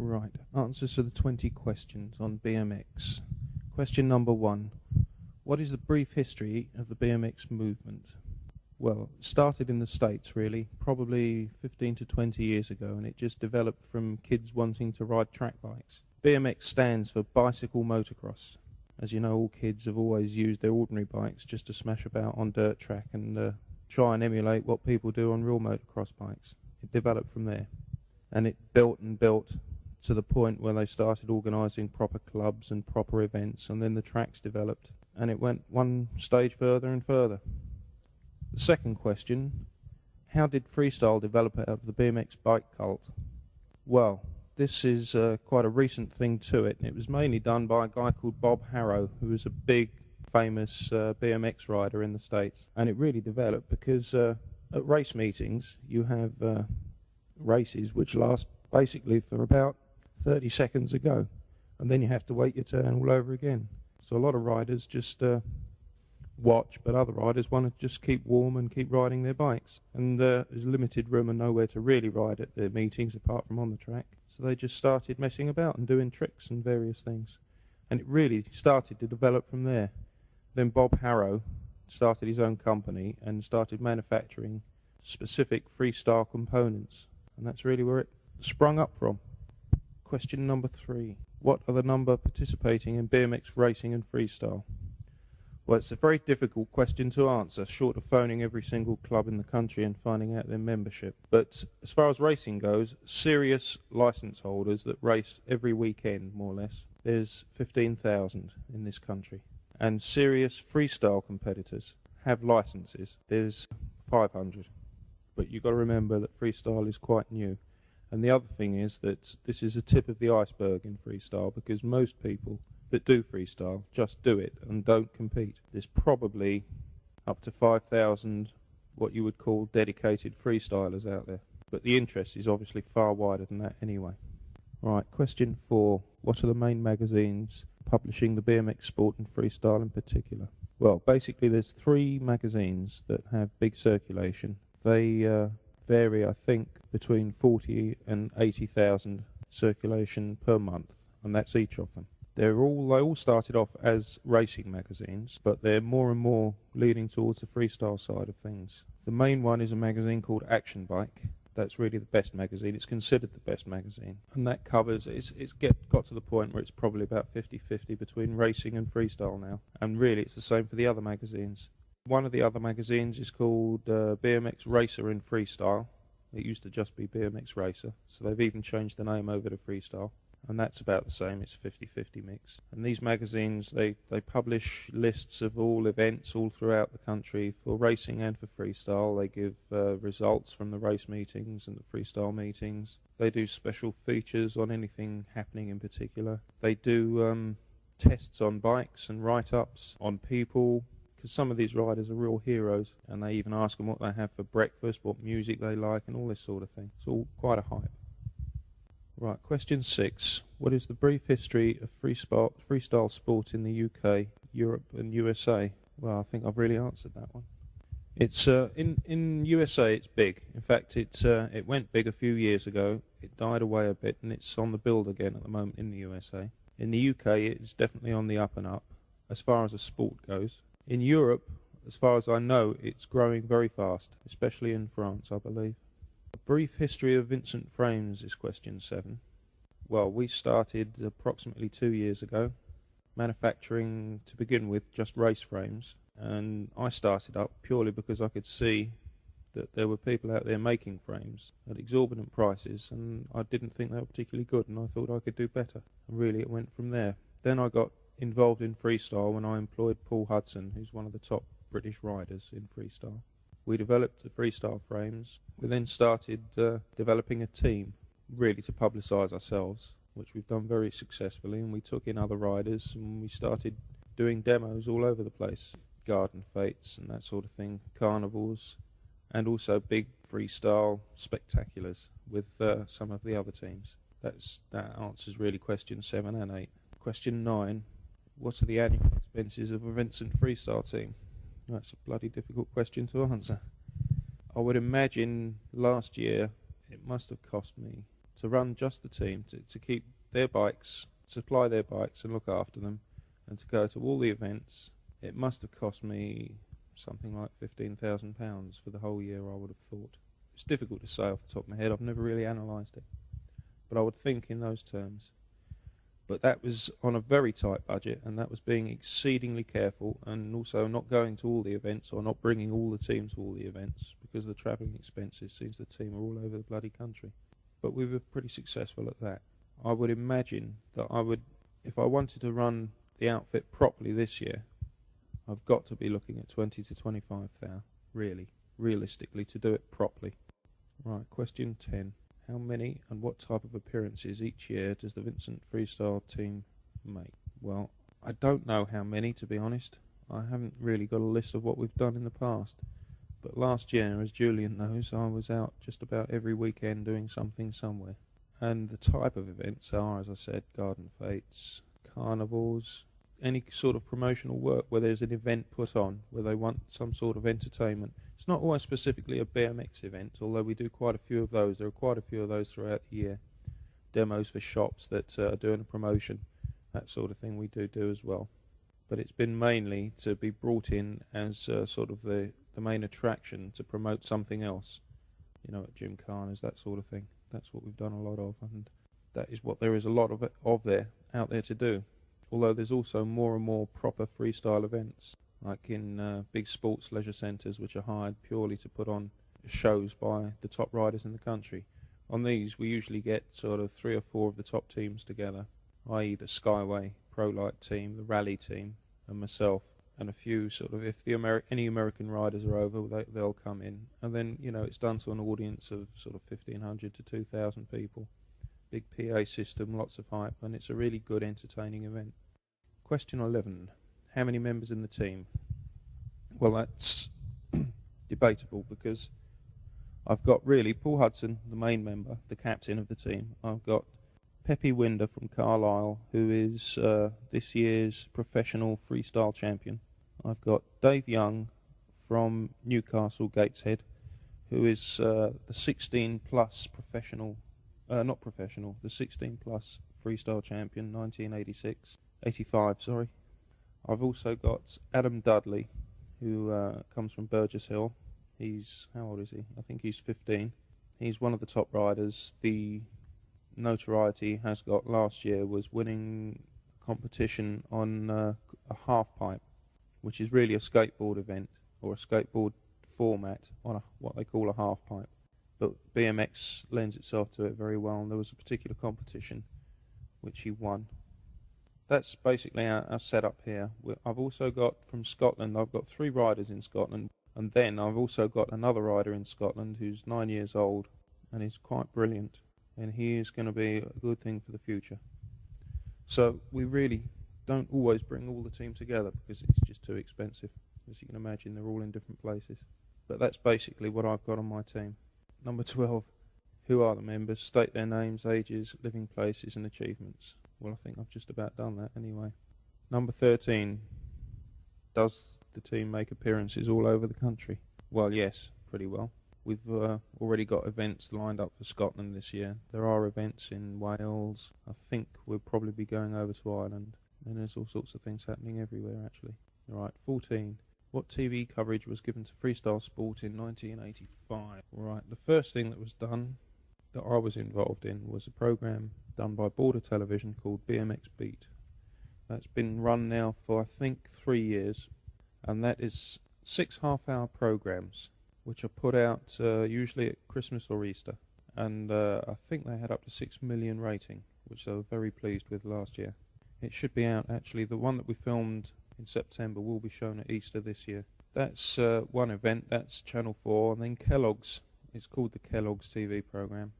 Right, answers to the 20 questions on BMX. Question number 1. What is the brief history of the BMX movement? Well, it started in the States really, probably 15 to 20 years ago, and it just developed from kids wanting to ride track bikes. BMX stands for bicycle motocross. As you know, all kids have always used their ordinary bikes just to smash about on dirt track and try and emulate what people do on real motocross bikes. It developed from there, and it built and built to the point where they started organising proper clubs and proper events, and then the tracks developed, and it went one stage further and further. The second question, how did freestyle develop out of the BMX bike cult? Well, this is quite a recent thing to it, and it was mainly done by a guy called Bob Harrow, who was a big famous BMX rider in the States. And it really developed because at race meetings you have races which last basically for about 30 seconds a go, and then you have to wait your turn all over again. So a lot of riders just watch, but other riders want to just keep warm and keep riding their bikes. And there's limited room and nowhere to really ride at their meetings apart from on the track. So they just started messing about and doing tricks and various things. And it really started to develop from there. Then Bob Harrow started his own company and started manufacturing specific freestyle components. And that's really where it sprung up from. Question number 3. What are the number participating in BMX racing and freestyle? Well, it's a very difficult question to answer, short of phoning every single club in the country and finding out their membership. But as far as racing goes, serious license holders that race every weekend, more or less, there's 15,000 in this country. And serious freestyle competitors have licenses, there's 500. But you've got to remember that freestyle is quite new. And the other thing is that this is a tip of the iceberg in freestyle, because most people that do freestyle just do it and don't compete. There's probably up to 5,000 what you would call dedicated freestylers out there. But the interest is obviously far wider than that anyway. Right, question 4. What are the main magazines publishing the BMX sport and freestyle in particular? Well, basically there's 3 magazines that have big circulation. They vary, I think, between 40 and 80,000 circulation per month, and that's each of them. They all started off as racing magazines, but they're more and more leading towards the freestyle side of things. The main one is a magazine called Action Bike. That's really the best magazine. It's considered the best magazine, and that covers, it's got to the point where it's probably about 50-50 between racing and freestyle now, and really it's the same for the other magazines. One of the other magazines is called BMX Racer in Freestyle. It used to just be BMX Racer, so they've even changed the name over to Freestyle, and that's about the same. It's 50-50 mix. And these magazines, they publish lists of all events all throughout the country for racing and for freestyle. They give results from the race meetings and the freestyle meetings. They do special features on anything happening in particular. They do tests on bikes and write-ups on people, because some of these riders are real heroes, and they even ask them what they have for breakfast, what music they like, and all this sort of thing. It's all quite a hype. Right, question 6. What is the brief history of freestyle sport in the UK, Europe and USA? Well, I think I've really answered that one. It's in USA it's big. In fact, it went big a few years ago. It died away a bit, and it's on the build again at the moment in the USA. In the UK, it's definitely on the up and up, as far as a sport goes. In Europe, as far as I know, it's growing very fast, especially in France, I believe. A brief history of Vincent Frames is question 7. Well, we started approximately 2 years ago, manufacturing, to begin with, just race frames. And I started up purely because I could see that there were people out there making frames at exorbitant prices, and I didn't think they were particularly good, and I thought I could do better. And really it went from there. Then I got involved in freestyle when I employed Paul Hudson, who's one of the top British riders in freestyle. We developed the freestyle frames. We then started developing a team, really to publicise ourselves, which we've done very successfully, and we took in other riders and we started doing demos all over the place, garden fetes and that sort of thing, carnivals, and also big freestyle spectaculars with some of the other teams. That answers really question 7 and 8. Question 9. What are the annual expenses of a Vincent freestyle team? That's a bloody difficult question to answer. I would imagine last year it must have cost me to run just the team, to keep their bikes, supply their bikes and look after them, and to go to all the events. It must have cost me something like £15,000 for the whole year, I would have thought. It's difficult to say off the top of my head. I've never really analysed it, but I would think in those terms. But that was on a very tight budget, and that was being exceedingly careful, and also not going to all the events or not bringing all the team to all the events because of the travelling expenses, since the team are all over the bloody country. But we were pretty successful at that. I would imagine that I would, if I wanted to run the outfit properly this year, I've got to be looking at 20 to 25,000, really, realistically, to do it properly. Right, question 10. How many and what type of appearances each year does the Vincent Freestyle team make? Well, I don't know how many, to be honest. I haven't really got a list of what we've done in the past. But last year, as Julian knows, I was out just about every weekend doing something somewhere. And the type of events are, as I said, garden fetes, carnivals, any sort of promotional work where there's an event put on, where they want some sort of entertainment. It's not always specifically a BMX event, although we do quite a few of those. There are quite a few of those throughout the year. Demos for shops that are doing a promotion, that sort of thing we do as well. But it's been mainly to be brought in as sort of the main attraction to promote something else. You know, at gymkhanas, that sort of thing. That's what we've done a lot of, and that is what there is a lot of out there to do. Although there's also more and more proper freestyle events, like in big sports leisure centres, which are hired purely to put on shows by the top riders in the country. On these, we usually get sort of 3 or 4 of the top teams together, i.e. the Skyway Pro Light team, the Rally team, and myself, and a few sort of, if any American riders are over, they'll come in. And then, you know, it's done to an audience of sort of 1,500 to 2,000 people. Big PA system, lots of hype, and it's a really good, entertaining event. Question 11. How many members in the team? Well, that's debatable, because I've got really Paul Hudson, the main member, the captain of the team. I've got Peppy Winder from Carlisle, who is this year's professional freestyle champion. I've got Dave Young from Newcastle Gateshead, who is the 16 plus professional, the 16 plus freestyle champion, 85, sorry. I've also got Adam Dudley, who comes from Burgess Hill. He's, how old is he? I think he's 15. He's one of the top riders. The notoriety he has got last year was winning competition on a half pipe, which is really a skateboard event, or a skateboard format on what they call a half pipe. But BMX lends itself to it very well, and there was a particular competition which he won. That's basically our setup here. I've also got, from Scotland, I've got 3 riders in Scotland, and then I've also got another rider in Scotland who's 9 years old and is quite brilliant, and he is going to be a good thing for the future. So we really don't always bring all the team together because it's just too expensive. As you can imagine, they're all in different places. But that's basically what I've got on my team. Number 12. Who are the members? State their names, ages, living places and achievements. Well, I think I've just about done that anyway. Number 13. Does the team make appearances all over the country? Well, yes, pretty well. We've already got events lined up for Scotland this year. There are events in Wales. I think we'll probably be going over to Ireland. And there's all sorts of things happening everywhere, actually. All right, 14. What TV coverage was given to freestyle sport in 1985? All right, the first thing that was done that I was involved in was a program done by Border Television called BMX Beat. That's been run now for, I think, 3 years. And that is 6 half-hour programs, which are put out usually at Christmas or Easter. And I think they had up to 6 million rating, which they were very pleased with last year. It should be out, actually. The one that we filmed in September will be shown at Easter this year. That's one event. That's Channel 4. And then Kellogg's. It's called the Kellogg's TV program.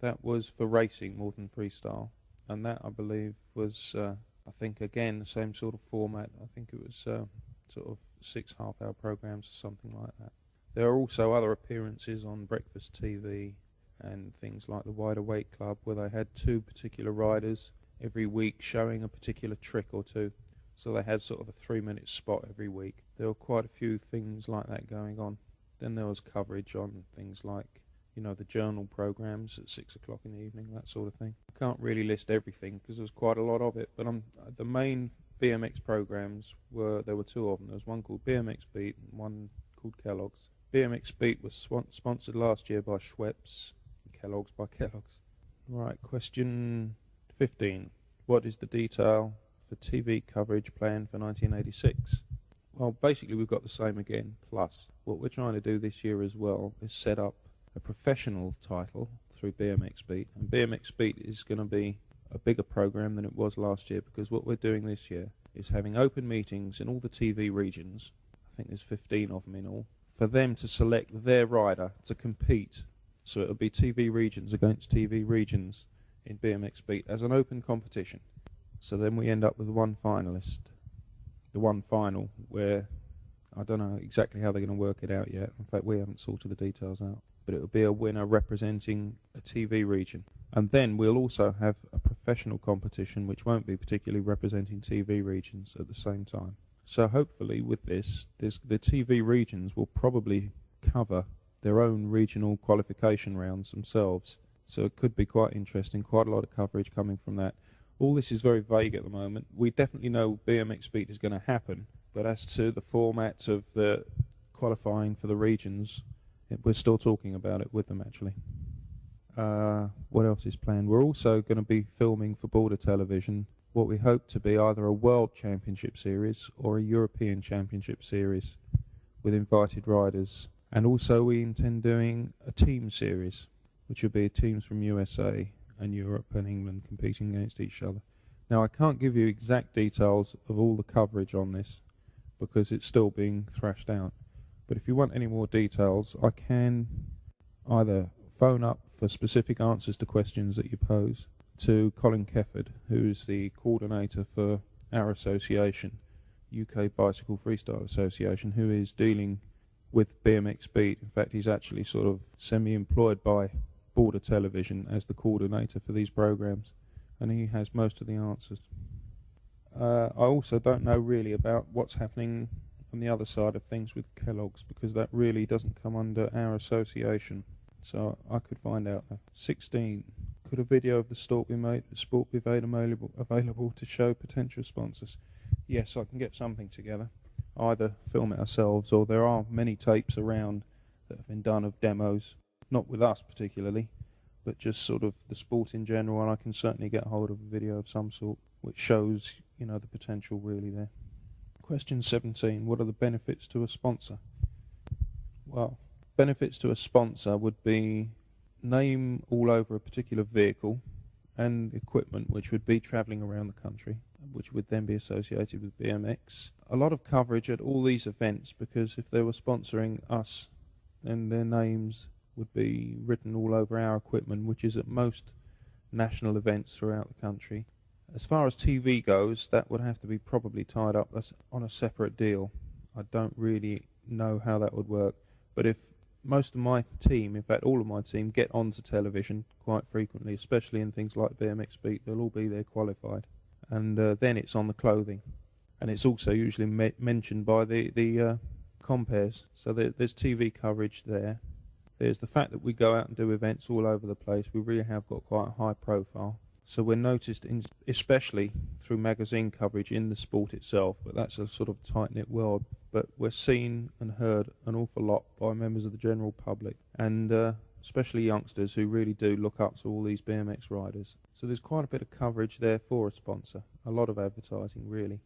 That was for racing more than freestyle. And that, I believe, was, I think, again, the same sort of format. I think it was sort of 6 half-hour programs or something like that. There are also other appearances on Breakfast TV and things like the Wide Awake Club, where they had 2 particular riders every week showing a particular trick or 2. So they had sort of a 3-minute spot every week. There were quite a few things like that going on. Then there was coverage on things like you know, the journal programs at 6 o'clock in the evening, that sort of thing. I can't really list everything because there's quite a lot of it, but the main BMX programs there were two of them. There was one called BMX Beat and one called Kellogg's. BMX Beat was sponsored last year by Schweppes, and Kellogg's by Kellogg's. Right, question 15. What is the detail for TV coverage planned for 1986? Well, basically we've got the same again, plus what we're trying to do this year as well is set up a professional title through BMX Beat, and BMX Beat is going to be a bigger program than it was last year, because what we're doing this year is having open meetings in all the TV regions. I think there's 15 of them in all, for them to select their rider to compete. So it'll be TV regions against TV regions in BMX Beat as an open competition. So then we end up with one finalist, the one final, where I don't know exactly how they're going to work it out yet. In fact, we haven't sorted the details out. But it will be a winner representing a TV region. And then we'll also have a professional competition which won't be particularly representing TV regions at the same time. So hopefully with this, the TV regions will probably cover their own regional qualification rounds themselves. So it could be quite interesting, quite a lot of coverage coming from that. All this is very vague at the moment. We definitely know BMX Beat is going to happen, but as to the format of the qualifying for the regions, we're still talking about it with them, actually. What else is planned? We're also going to be filming for Border Television what we hope to be either a World Championship Series or a European Championship Series with invited riders. And also we intend doing a team series, which will be teams from USA and Europe and England competing against each other. Now, I can't give you exact details of all the coverage on this because it's still being thrashed out. But if you want any more details, I can either phone up for specific answers to questions that you pose to Colin Kefford, who's the coordinator for our association, UK Bicycle Freestyle Association, who is dealing with BMX Beat. In fact, he's actually sort of semi-employed by Border Television as the coordinator for these programs, and he has most of the answers. I also don't know really about what's happening on the other side of things with Kellogg's, because that really doesn't come under our association, so I could find out. 16. Could a video of the sport be made available to show potential sponsors? Yes, I can get something together. Either film it ourselves, or there are many tapes around that have been done of demos, not with us particularly, but just sort of the sport in general, and I can certainly get hold of a video of some sort which shows, you know, the potential really there. Question 17. What are the benefits to a sponsor? Well, benefits to a sponsor would be name all over a particular vehicle and equipment which would be travelling around the country, which would then be associated with BMX. A lot of coverage at all these events, because if they were sponsoring us, then their names would be written all over our equipment, which is at most national events throughout the country. As far as TV goes, that would have to be probably tied up on a separate deal. I don't really know how that would work, but if most of my team, in fact all of my team, get onto television quite frequently, especially in things like BMX Beat, they'll all be there qualified, and then it's on the clothing, and it's also usually mentioned by the compares. So there's TV coverage there. There's the fact that we go out and do events all over the place. We really have got quite a high profile. So we're noticed especially through magazine coverage in the sport itself, but that's a sort of tight-knit world. But we're seen and heard an awful lot by members of the general public, and especially youngsters who really do look up to all these BMX riders. So there's quite a bit of coverage there for a sponsor, a lot of advertising really,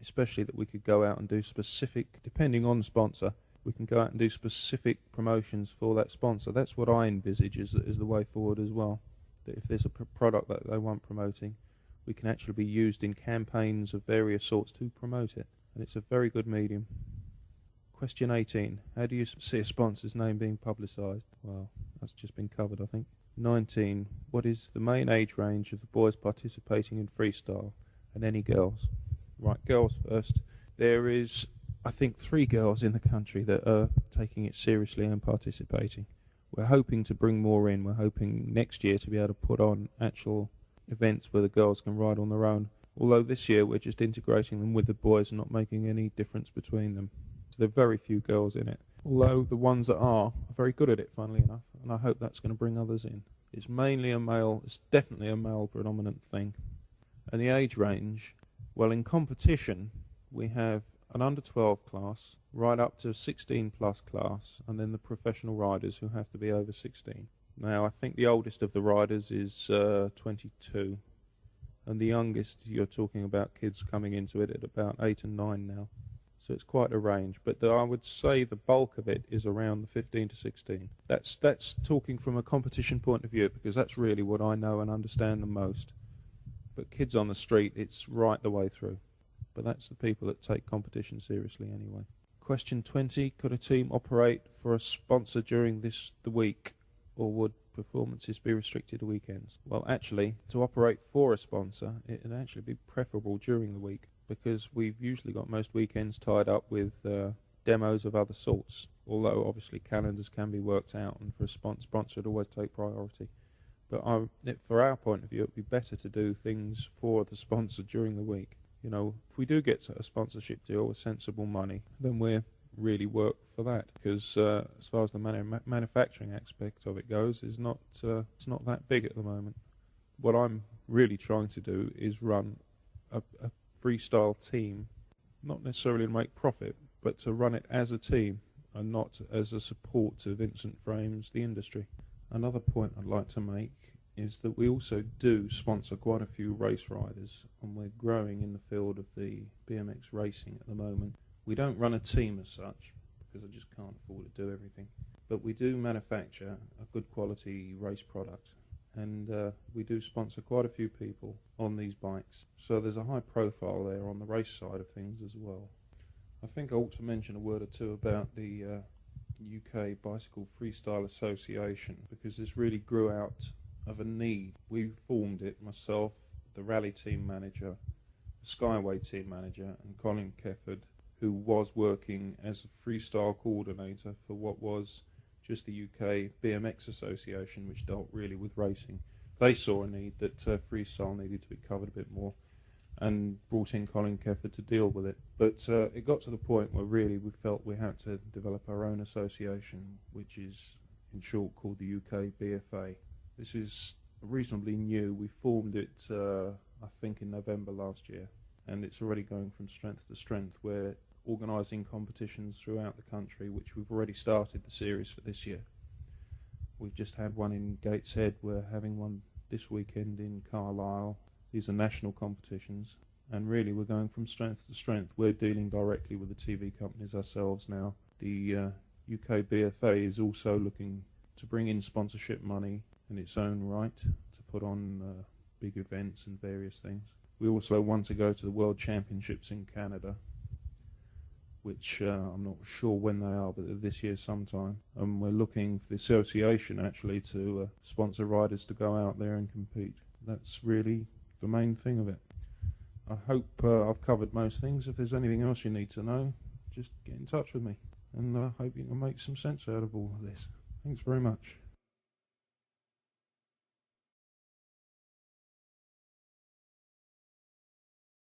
especially that we could go out and do specific, depending on the sponsor, we can go out and do specific promotions for that sponsor. That's what I envisage is the way forward as well. That if there's a product that they want promoting, we can actually be used in campaigns of various sorts to promote it. And it's a very good medium. Question 18. How do you see a sponsor's name being publicised? Well, that's just been covered, I think. 19. What is the main age range of the boys participating in freestyle, and any girls? Right, girls first. There is, I think, 3 girls in the country that are taking it seriously and participating. We're hoping to bring more in. We're hoping next year to be able to put on actual events where the girls can ride on their own. Although this year we're just integrating them with the boys and not making any difference between them. So there are very few girls in it. although the ones that are very good at it, funnily enough, and I hope that's going to bring others in. It's mainly a male, it's definitely a male predominant thing. And the age range, well, in competition we have an under 12 class right up to 16 plus class, and then the professional riders who have to be over 16. Now I think the oldest of the riders is 22, and the youngest, you're talking about kids coming into it at about 8 and 9 now. So it's quite a range, but I would say the bulk of it is around the 15 to 16. That's talking from a competition point of view, because that's really what I know and understand the most. But kids on the street, it's right the way through. But that's the people that take competition seriously anyway. Question 20, could a team operate for a sponsor during the week, or would performances be restricted to weekends? Well, actually, to operate for a sponsor, it would actually be preferable during the week, because we've usually got most weekends tied up with demos of other sorts, although obviously calendars can be worked out, and for a sponsor it'd always take priority. But for our point of view, it would be better to do things for the sponsor during the week. You know, if we do get a sponsorship deal with sensible money, then we're really work for that, because as far as the manufacturing aspect of it goes, it's not that big at the moment. What I'm really trying to do is run a freestyle team, not necessarily to make profit, but to run it as a team and not as a support to Vincent Frames, the industry. Another point I'd like to make is that we also do sponsor quite a few race riders, and we're growing in the field of the BMX racing at the moment. We don't run a team as such, because I just can't afford to do everything, but we do manufacture a good quality race product, and we do sponsor quite a few people on these bikes, so there's a high profile there on the race side of things as well. I think I ought to mention a word or two about the UK Bicycle Freestyle Association, because this really grew out of a need. We formed it, myself, the rally team manager, the Skyway team manager, and Colin Kefford, who was working as a freestyle coordinator for what was just the UK BMX Association, which dealt really with racing. They saw a need that freestyle needed to be covered a bit more, and brought in Colin Kefford to deal with it. But it got to the point where really we felt we had to develop our own association, which is in short called the UK BFA. This is reasonably new. We formed it I think in November last year, and it's already going from strength to strength. We're organising competitions throughout the country, which we've already started the series for this year. We've just had one in Gateshead, we're having one this weekend in Carlisle. These are national competitions, and really we're going from strength to strength. We're dealing directly with the TV companies ourselves now. The UK BFA is also looking to bring in sponsorship money in its own right to put on big events and various things. We also want to go to the World Championships in Canada, which I'm not sure when they are, but this year sometime. And we're looking for the association actually to sponsor riders to go out there and compete. That's really the main thing of it. I hope I've covered most things. If there's anything else you need to know, just get in touch with me, and I hope you can make some sense out of all of this. Thanks very much.